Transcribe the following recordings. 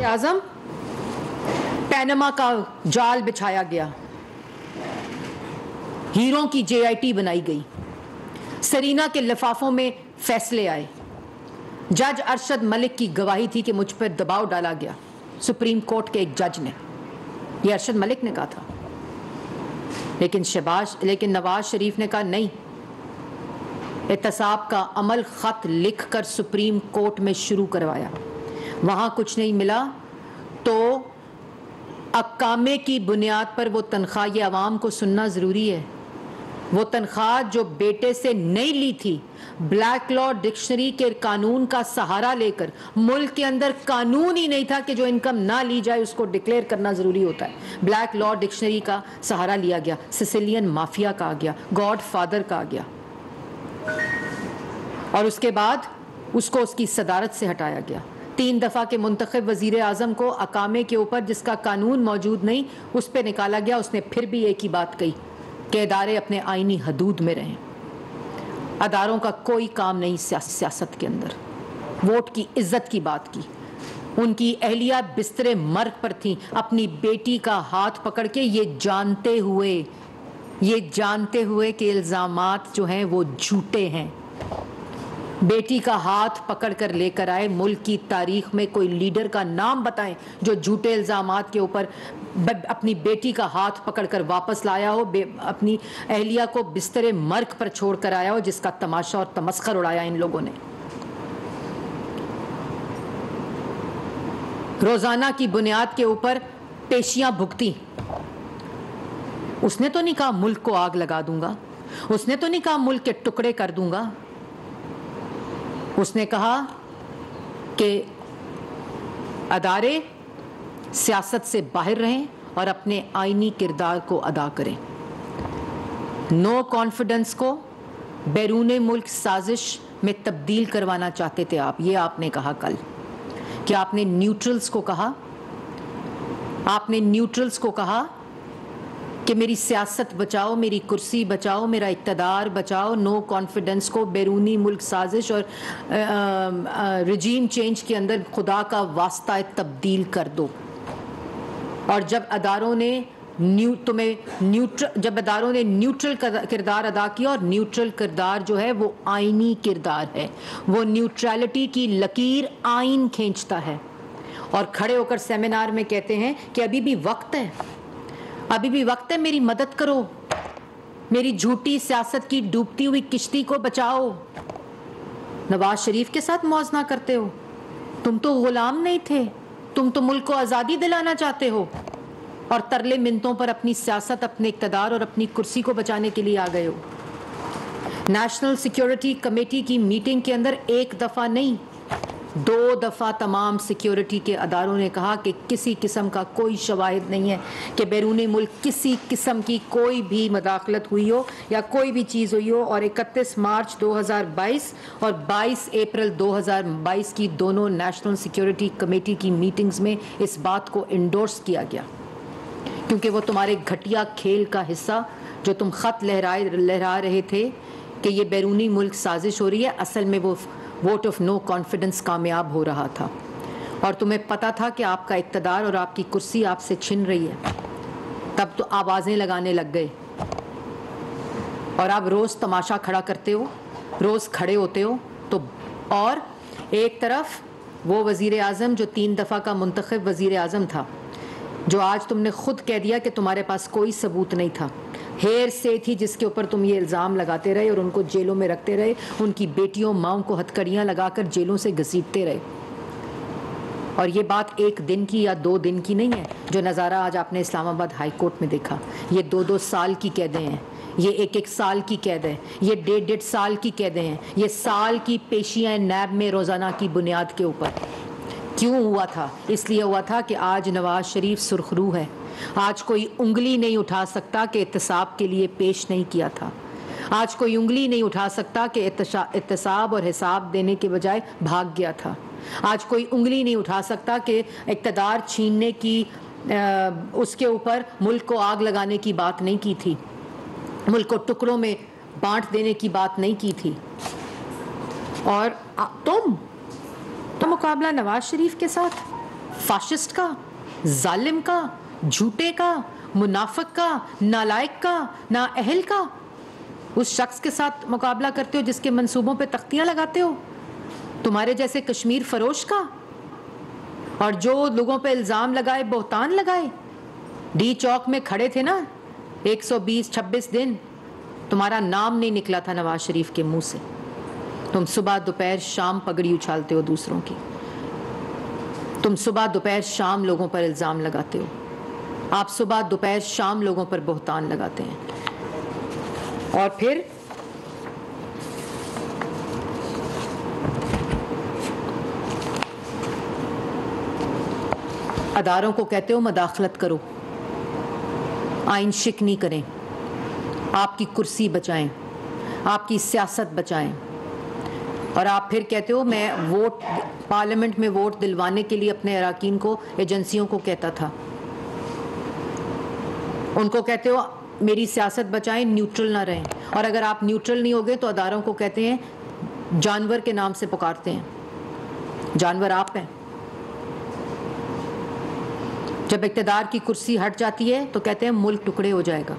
اعظم Panama کا جال بچھایا گیا، ہیروں کی JIT بنائی گئی، سرینا کے لفافوں میں فیصلے آئے، جج ارشد ملک کی گواہی تھی کہ مجھ پر دباؤ ڈالا گیا، سپریم کورٹ کے ایک جج نے، یہ ارشد ملک نے کہا تھا، لیکن نواز شریف نے کہا نہیں، احتساب کا عمل خط لکھ کر سپریم کورٹ میں شروع کروایا، وہاں کچھ نہیں ملا تو اقامے کی بنیاد پر وہ تنخواہ، یہ عوام کو سننا ضروری ہے، وہ تنخواہ جو بیٹے سے نہیں لی تھی، بلیک لا ڈکشنری کے قانون کا سہارا لے کر، ملک کے اندر قانون ہی نہیں تھا کہ جو انکم نہ لی جائے اس کو ڈکلیئر کرنا ضروری ہوتا ہے، بلیک لا ڈکشنری کا سہارا لیا گیا، سسیلین مافیا کہا گیا، گاڈ فادر کہا گیا، اور اس کے بعد اس کو اس کی صدارت سے ہٹایا گیا۔ 3 دفعہ کے منتخب وزیر اعظم کو اقامے کے اوپر جس کا قانون موجود نہیں اس پہ نکالا گیا، اس نے پھر بھی ایک ہی بات کہی کہ ادارے اپنے آئینی حدود میں رہیں، اداروں کا کوئی کام نہیں سیاست کے اندر، ووٹ کی عزت کی بات کی، ان کی اہلیہ بستر مرگ پر تھیں، اپنی بیٹی کا ہاتھ پکڑ کے یہ جانتے ہوئے کہ الزامات جو ہیں وہ جھوٹے ہیں، بیٹی کا ہاتھ پکڑ کر لے کر آئے۔ ملک کی تاریخ میں کوئی لیڈر کا نام بتائیں جو جھوٹے الزامات کے اوپر اپنی بیٹی کا ہاتھ پکڑ کر واپس لایا ہو، اپنی اہلیہ کو بستر مرگ پر چھوڑ کر آیا ہو، جس کا تماشا اور تمسخر اڑایا ان لوگوں نے۔ روزانہ کی بنیاد کے اوپر پیشیاں بھگتی، اس نے تو نہیں کہا ملک کو آگ لگا دوں گا، اس نے تو نہیں کہا ملک کے ٹکڑے کر دوں گا، اس نے کہا کہ ادارے سیاست سے باہر رہیں اور اپنے آئینی کردار کو ادا کریں۔ نو کانفیڈنس کو بیرون ملک سازش میں تبدیل کروانا چاہتے تھے آپ، یہ آپ نے کہا کل کہ آپ نے نیوٹرلز کو کہا کہ میری سیاست بچاؤ، میری کرسی بچاؤ، میرا اقتدار بچاؤ، نو کانفیڈنس کو بیرونی ملک سازش اور رجیم چینج کے اندر خدا کا واسطہ تبدیل کر دو۔ اور جب اداروں نے نیوٹرل کردار ادا کیا، اور نیوٹرل کردار جو ہے وہ آئینی کردار ہے، وہ نیوٹرالٹی کی لکیر آئین کھینچتا ہے، اور کھڑے ہو کر سیمینار میں کہتے ہیں کہ ابھی بھی وقت ہے، میری مدد کرو، میری جھوٹی سیاست کی ڈوبتی ہوئی کشتی کو بچاؤ۔ نواز شریف کے ساتھ موازنہ کرتے ہو، تم تو غلام نہیں تھے، تم تو ملک کو آزادی دلانا چاہتے ہو، اور ترلے منتوں پر اپنی سیاست، اپنے اقتدار اور اپنی کرسی کو بچانے کے لیے آ گئے ہو۔ نیشنل سیکیورٹی کمیٹی کی میٹنگ کے اندر 1 دفعہ نہیں 2 دفعہ تمام سیکیورٹی کے اداروں نے کہا کہ کسی قسم کا کوئی شواہد نہیں ہے کہ بیرونی ملک کسی قسم کی کوئی بھی مداخلت ہوئی ہو یا کوئی بھی چیز ہوئی ہو، اور 31 مارچ 2022 اور 22 اپریل 2022 کی دونوں نیشنل سیکیورٹی کمیٹی کی میٹنگز میں اس بات کو انڈورس کیا گیا، کیونکہ وہ تمہارے گھٹیا کھیل کا حصہ جو تم خط لہرا رہے تھے کہ یہ بیرونی ملک سازش ہو رہی ہے، اصل میں وہ ووٹ آف نو کانفیڈنس کامیاب ہو رہا تھا، اور تمہیں پتا تھا کہ آپ کا اقتدار اور آپ کی کرسی آپ سے چھن رہی ہے، تب تو آوازیں لگانے لگ گئے، اور آپ روز تماشا کھڑا کرتے ہو، روز کھڑے ہوتے ہو، تو اور ایک طرف وہ وزیر اعظم جو 3 دفعہ کا منتخب وزیر اعظم تھا، جو آج تم نے خود کہہ دیا کہ تمہارے پاس کوئی ثبوت نہیں تھا، ہیر سے تھی جس کے اوپر تم یہ الزام لگاتے رہے اور ان کو جیلوں میں رکھتے رہے، ان کی بیٹیوں ماؤں کو ہتھکڑیاں لگا کر جیلوں سے گھسیٹتے رہے، اور یہ بات 1 دن کی یا 2 دن کی نہیں ہے، جو نظارہ آج آپ نے اسلام آباد ہائی کورٹ میں دیکھا، یہ 2 سال کی قیدیں ہیں، یہ 1 سال کی قید ہے، یہ 1.5 سال کی قیدیں ہیں، یہ سال کی پیشیاں نیب میں روزانہ کی بنیاد کے اوپر۔ کیوں ہوا تھا؟ اس لیے ہوا تھا کہ آج نواز شریف سرخرو ہے، آج کوئی انگلی نہیں اٹھا سکتا کہ احتساب کے لیے پیش نہیں کیا تھا، آج کوئی انگلی نہیں اٹھا سکتا کہ احتساب اور حساب دینے کے بجائے بھاگ گیا تھا، آج کوئی انگلی نہیں اٹھا سکتا کہ اقتدار چھیننے کی اس کے اوپر ملک کو آگ لگانے کی بات نہیں کی تھی، ملک کو ٹکڑوں میں بانٹ دینے کی بات نہیں کی تھی، اور تم مقابلہ نواز شریف کے ساتھ فاشسٹ کا, ظالم کا, جھوٹے کا, منافق کا, نالائق کا, نااہل کا, اس شخص کے ساتھ مقابلہ کرتے ہو جس کے منصوبوں پہ تختیاں لگاتے ہو, تمہارے جیسے کشمیر فروش کا, اور جو لوگوں پہ الزام لگائے, بہتان لگائے. ڈی چوک میں کھڑے تھے نا 126 دن, تمہارا نام نہیں نکلا تھا نواز شریف کے منہ سے. تم صبح دوپہر شام پگڑی اچھالتے ہو دوسروں کی, تم صبح دوپہر شام لوگوں پر الزام لگاتے ہو, آپ صبح دوپہر شام لوگوں پر بہتان لگاتے ہیں. اور پھر اداروں کو کہتے ہو مداخلت کرو, آئین شکنی کریں, آپ کی کرسی بچائیں, آپ کی سیاست بچائیں. اور آپ پھر کہتے ہو میں ووٹ پارلیمنٹ میں ووٹ دلوانے کے لیے اپنے اراکین کو, ایجنسیوں کو کہتا تھا, ان کو کہتے ہو میری سیاست بچائیں, نیوٹرل نہ رہیں. اور اگر آپ نیوٹرل نہیں ہوگے تو اداروں کو کہتے ہیں جانور کے نام سے پکارتے ہیں, جانور آپ ہیں. جب اقتدار کی کرسی ہٹ جاتی ہے تو کہتے ہیں ملک ٹکڑے ہو جائے گا.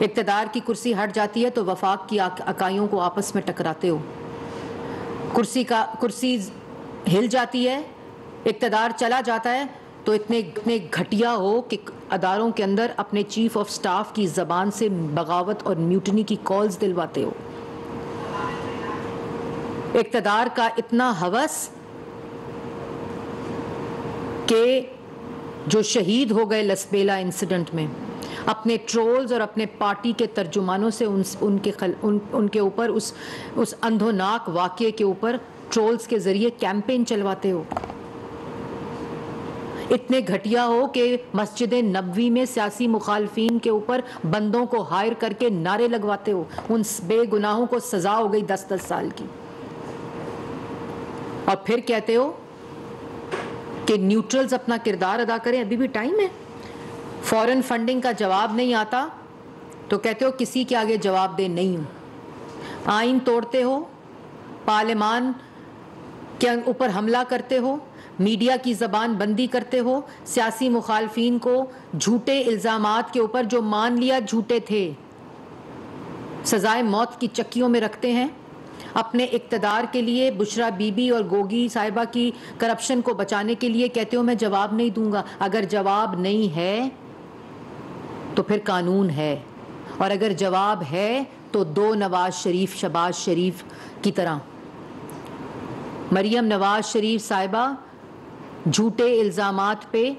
اقتدار کی کرسی ہٹ جاتی ہے تو وفاق کی اکائیوں کو آپس میں ٹکراتے ہو. کرسی ہل جاتی ہے, اقتدار چلا جاتا ہے تو اتنے گھٹیا ہو کہ اداروں کے اندر اپنے چیف آف سٹاف کی زبان سے بغاوت اور میوٹنی کی کالز دلواتے ہو. اقتدار کا اتنا ہوس کہ جو شہید ہو گئے لسبیلا انسیڈنٹ میں, اپنے ٹرولز اور اپنے پارٹی کے ترجمانوں سے ان کے اوپر اس اندھوناک واقعے کے اوپر ٹرولز کے ذریعے کیمپین چلواتے ہو. اتنے گھٹیا ہو کہ مسجد نبوی میں سیاسی مخالفین کے اوپر بندوں کو ہائر کر کے نعرے لگواتے ہو. ان بے گناہوں کو سزا ہو گئی 10 سال کی, اور پھر کہتے ہو کہ نیوٹرلز اپنا کردار ادا کریں. ابھی بھی ٹائم ہے. فورن فنڈنگ کا جواب نہیں آتا تو کہتے ہو کسی کے آگے جواب دہ نہیں ہوں. آئین توڑتے ہو, پارلیمان کے اوپر حملہ کرتے ہو, میڈیا کی زبان بندی کرتے ہو, سیاسی مخالفین کو جھوٹے الزامات کے اوپر جو مان لیا جھوٹے تھے سزائے موت کی چکیوں میں رکھتے ہیں. اپنے اقتدار کے لیے بشرا بی بی اور گوگی صاحبہ کی کرپشن کو بچانے کے لیے کہتے ہو میں جواب نہیں دوں گا. اگر جواب نہیں ہے تو پھر قانون ہے, اور اگر جواب ہے تو دو نواز شریف شہباز شریف کی طرح. مریم نواز شریف صاحبہ جھوٹے الزامات پہ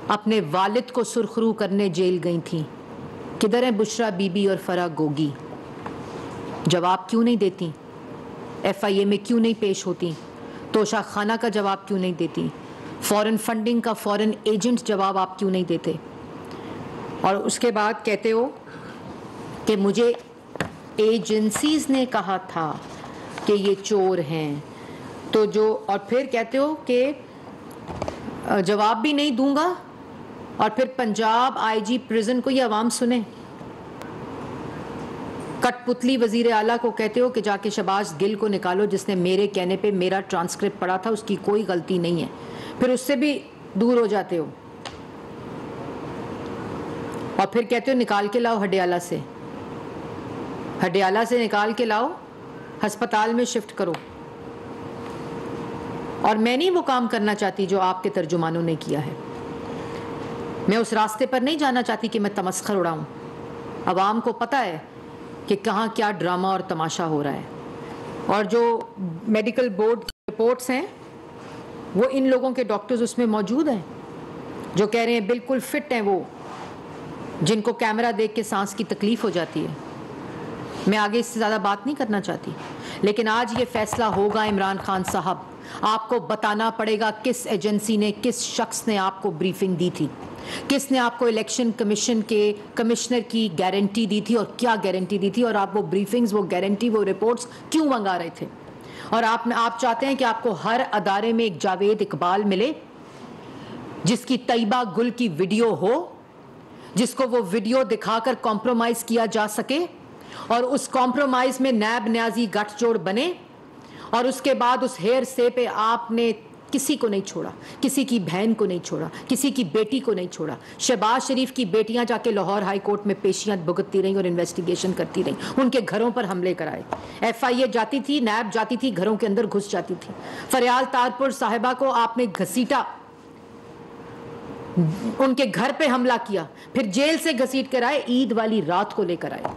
اپنے والد کو سرخرو کرنے جیل گئی تھیں. کدھر ہیں بشرا بی بی اور فرح گوگی؟ جواب کیوں نہیں دیتی؟ ایف آئی اے میں کیوں نہیں پیش ہوتی؟ توشہ خانہ کا جواب کیوں نہیں دیتی؟ فورن فنڈنگ کا فورن ایجنٹ جواب آپ کیوں نہیں دیتے؟ اور اس کے بعد کہتے ہو کہ مجھے ایجنسیز نے کہا تھا کہ یہ چور ہیں. تو اور پھر کہتے ہو کہ جواب بھی نہیں دوں گا, اور پھر پنجاب آئی جی پریزن کو یہ عوام سنیں. کٹ پتلی وزیر اعلیٰ کو کہتے ہو کہ جا کے شہباز گل کو نکالو جس نے میرے کہنے پہ میرا ٹرانسکرپٹ پڑھا تھا, اس کی کوئی غلطی نہیں ہے. پھر اس سے بھی دور ہو جاتے ہو, اور پھر کہتے ہو نکال کے لاؤ ہڈیالہ سے, ہڈیالہ سے نکال کے لاؤ, ہسپتال میں شفٹ کرو. اور میں نہیں وہ کام کرنا چاہتی جو آپ کے ترجمانوں نے کیا ہے. میں اس راستے پر نہیں جانا چاہتی کہ میں تمسخر اڑاؤں. عوام کو پتہ ہے کہ کہاں کیا ڈرامہ اور تماشا ہو رہا ہے. اور جو میڈیکل بورڈ کی رپورٹس ہیں وہ ان لوگوں کے ڈاکٹرز اس میں موجود ہیں جو کہہ رہے ہیں بالکل فٹ ہیں وہ, جن کو کیمرہ دیکھ کے سانس کی تکلیف ہو جاتی ہے. میں آگے اس سے زیادہ بات نہیں کرنا چاہتی, لیکن آج یہ فیصلہ ہوگا عمران خان صاحب. آپ کو بتانا پڑے گا کس ایجنسی نے, کس شخص نے آپ کو بریفنگ دی تھی, کس نے آپ کو الیکشن کمیشن کے کمشنر کی گارنٹی دی تھی اور کیا گارنٹی دی تھی, اور آپ وہ بریفنگز, وہ گارنٹی, وہ رپورٹس کیوں منگا رہے تھے. اور آپ چاہتے ہیں کہ آپ کو ہر ادارے میں ایک جاوید اقبال ملے جس کی طیبہ گل کی ویڈیو ہو, جس کو وہ ویڈیو دکھا کر کمپرومائز کیا جا سکے, اور اس کمپرومائز میں نیب نیازی گٹھ جوڑ بنے, اور اس کے بعد اس ہیر سے پہ آپ نے کسی کو نہیں چھوڑا, کسی کی بہن کو نہیں چھوڑا, کسی کی بیٹی کو نہیں چھوڑا. شہباز شریف کی بیٹیاں جا کے لاہور ہائی کورٹ میں پیشیاں بھگتتی رہیں اور انویسٹیگیشن کرتی رہیں, ان کے گھروں پر حملے کرائے. FIA جاتی تھی, نیب جاتی تھی, گھروں کے اندر گھس جاتی تھی. فریال تارپور صاحبہ کو آپ نے گھسیٹا, ان کے گھر پہ حملہ کیا, پھر جیل سے گھسیٹ کر آئے, عید والی رات کو لے کر آئے.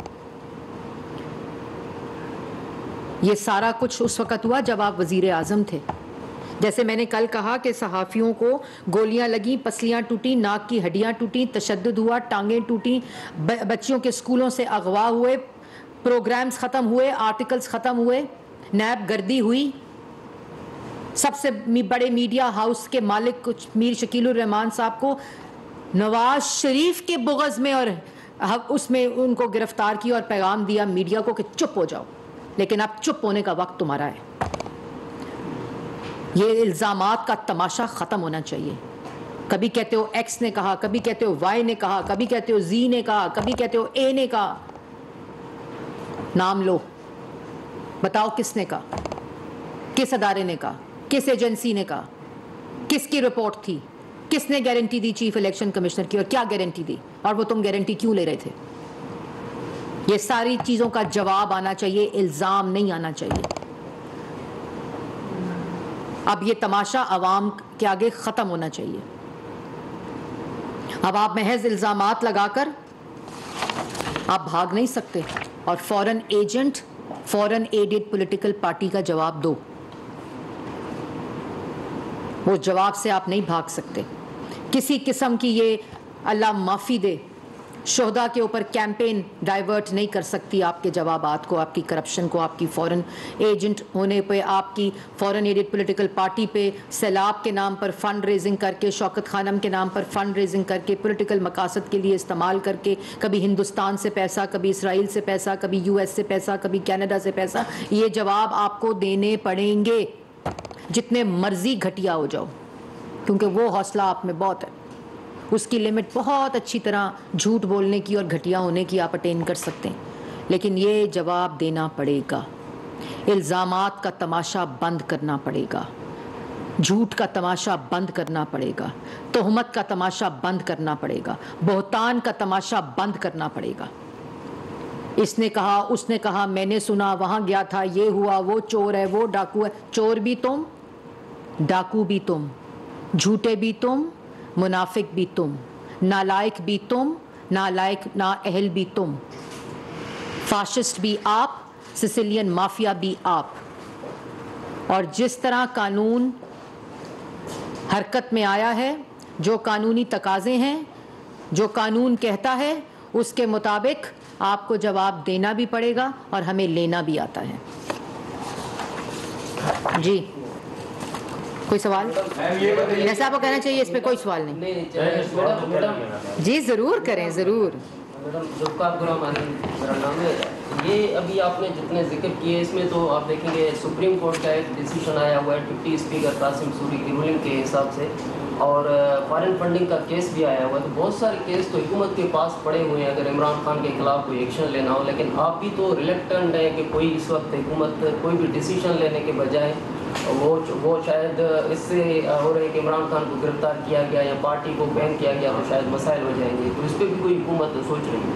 یہ سارا کچھ اس وقت ہوا جب آپ وزیر اعظم تھے. جیسے میں نے کل کہا کہ صحافیوں کو گولیاں لگیں, پسلیاں ٹوٹیں, ناک کی ہڈیاں ٹوٹیں, تشدد ہوا, ٹانگیں ٹوٹیں, بچیوں کے اسکولوں سے اغوا ہوئے, پروگرامز ختم ہوئے, آرٹیکلز ختم ہوئے, نیب گردی ہوئی. سب سے بڑے میڈیا ہاؤس کے مالک کچھ میر شکیل الرحمان صاحب کو نواز شریف کے بغض میں اور اس میں ان کو گرفتار کیا اور پیغام دیا میڈیا کو کہ چپ ہو جاؤ. لیکن اب چپ ہونے کا وقت تمہارا ہے. یہ الزامات کا تماشا ختم ہونا چاہیے. کبھی کہتے ہو ایکس نے کہا, کبھی کہتے ہو وائی نے کہا, کبھی کہتے ہو زی نے کہا, کبھی کہتے ہو اے نے کہا. نام لو, بتاؤ کس نے کہا, کس ادارے نے کہا, کس ایجنسی نے کہا, کس کی رپورٹ تھی, کس نے گارنٹی دی چیف الیکشن کمشنر کی, اور کیا گارنٹی دی, اور وہ تم گارنٹی کیوں لے رہے تھے. یہ ساری چیزوں کا جواب آنا چاہیے, الزام نہیں آنا چاہیے. اب یہ تماشا عوام کے آگے ختم ہونا چاہیے. اب آپ محض الزامات لگا کر آپ بھاگ نہیں سکتے, اور فورن ایجنٹ, فورن ایڈڈ پولیٹیکل پارٹی کا جواب دو. وہ جواب سے آپ نہیں بھاگ سکتے. کسی قسم کی یہ اللہ معافی دے شہداء کے اوپر کیمپین ڈائیورٹ نہیں کر سکتی آپ کے جوابات کو, آپ کی کرپشن کو, آپ کی فورن ایجنٹ ہونے پہ, آپ کی فورن ایڈڈ پولیٹیکل پارٹی پہ سیلاب کے نام پر فنڈ ریزنگ کر کے, شوکت خانم کے نام پر فنڈ ریزنگ کر کے, پولیٹیکل مقاصد کے لیے استعمال کر کے, کبھی ہندوستان سے پیسہ, کبھی اسرائیل سے پیسہ, کبھی US سے پیسہ, کبھی کینیڈا سے پیسہ. یہ جواب آپ کو دینے پڑیں گے, جتنے مرضی گھٹیا ہو جاؤ, کیونکہ وہ حوصلہ آپ میں بہت ہے. اس کی لمٹ بہت اچھی طرح جھوٹ بولنے کی اور گھٹیا ہونے کی آپ اٹین کر سکتے ہیں, لیکن یہ جواب دینا پڑے گا. الزامات کا تماشا بند کرنا پڑے گا, جھوٹ کا تماشا بند کرنا پڑے گا, تہمت کا تماشا بند کرنا پڑے گا, بہتان کا تماشا بند کرنا پڑے گا. اس نے کہا, اس نے کہا, میں نے سنا, وہاں گیا تھا, یہ ہوا, وہ چور ہے, وہ ڈاکو ہے. چور بھی تم, ڈاکو بھی تم, جھوٹے بھی تم, منافق بھی تم, نالائق بھی تم, نالائق نااہل بھی تم, فاشسٹ بھی آپ, سسیلین مافیا بھی آپ. اور جس طرح قانون حرکت میں آیا ہے, جو قانونی تقاضے ہیں, جو قانون کہتا ہے, اس کے مطابق آپ کو جواب دینا بھی پڑے گا اور ہمیں لینا بھی آتا ہے. جی کوئی سوال؟ جیسا آپ کو کہنا چاہیے اس پہ کوئی سوال نہیں. جی ضرور کریں, ضرور. یہ ابھی آپ نے جتنے ذکر کیے اس میں تو آپ دیکھیں گے سپریم کورٹ کا ایک ڈیسیشن آیا ہوا ہے ڈپٹی اسپیکر قاسم سوری کی رولنگ کے حساب سے, اور فارن فنڈنگ کا کیس بھی آیا ہوا ہے. تو بہت سارے کیس تو حکومت کے پاس پڑے ہوئے ہیں اگر عمران خان کے خلاف کوئی ایکشن لینا ہو, لیکن آپ بھی تو ریلیکٹنٹ ہیں کہ کوئی اس وقت حکومت کوئی بھی ڈیسیشن لینے کے بجائے وہ شاید اس سے ہو رہے کہ عمران خان کو گرفتار کیا گیا یا پارٹی کو بین کیا گیا تو شاید مسائل ہو جائیں گے. تو اس پہ بھی کوئی حکومت سوچ رہی ہے؟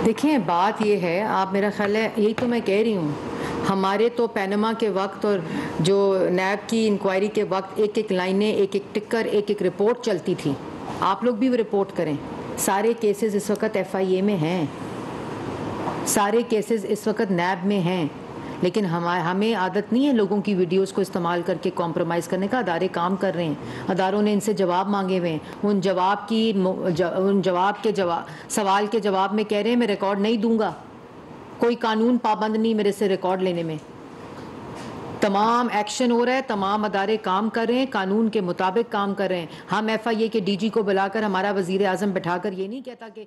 دیکھیں بات یہ ہے, آپ میرا خیال ہے, یہی تو میں کہہ رہی ہوں, ہمارے تو پینما کے وقت اور جو نیب کی انکوائری کے وقت ایک ایک لائنیں, ایک ایک ٹکر, ایک ایک رپورٹ چلتی تھی. آپ لوگ بھی رپورٹ کریں. سارے کیسز اس وقت FIA میں ہیں, سارے کیسز اس وقت نیب میں ہیں, لیکن ہمیں عادت نہیں ہے لوگوں کی ویڈیوز کو استعمال کر کے کمپرومائز کرنے کا. ادارے کام کر رہے ہیں, اداروں نے ان سے جواب مانگے ہوئے ہیں. ان جواب کے سوال کے جواب میں کہہ رہے ہیں میں ریکارڈ نہیں دوں گا, کوئی قانون پابند نہیں میرے سے ریکارڈ لینے میں. تمام ایکشن ہو رہا ہے, تمام ادارے کام کر رہے ہیں, قانون کے مطابق کام کر رہے ہیں. ہم FIA کے DG کو بلا کر, ہمارا وزیر اعظم بٹھا کر یہ نہیں کہتا کہ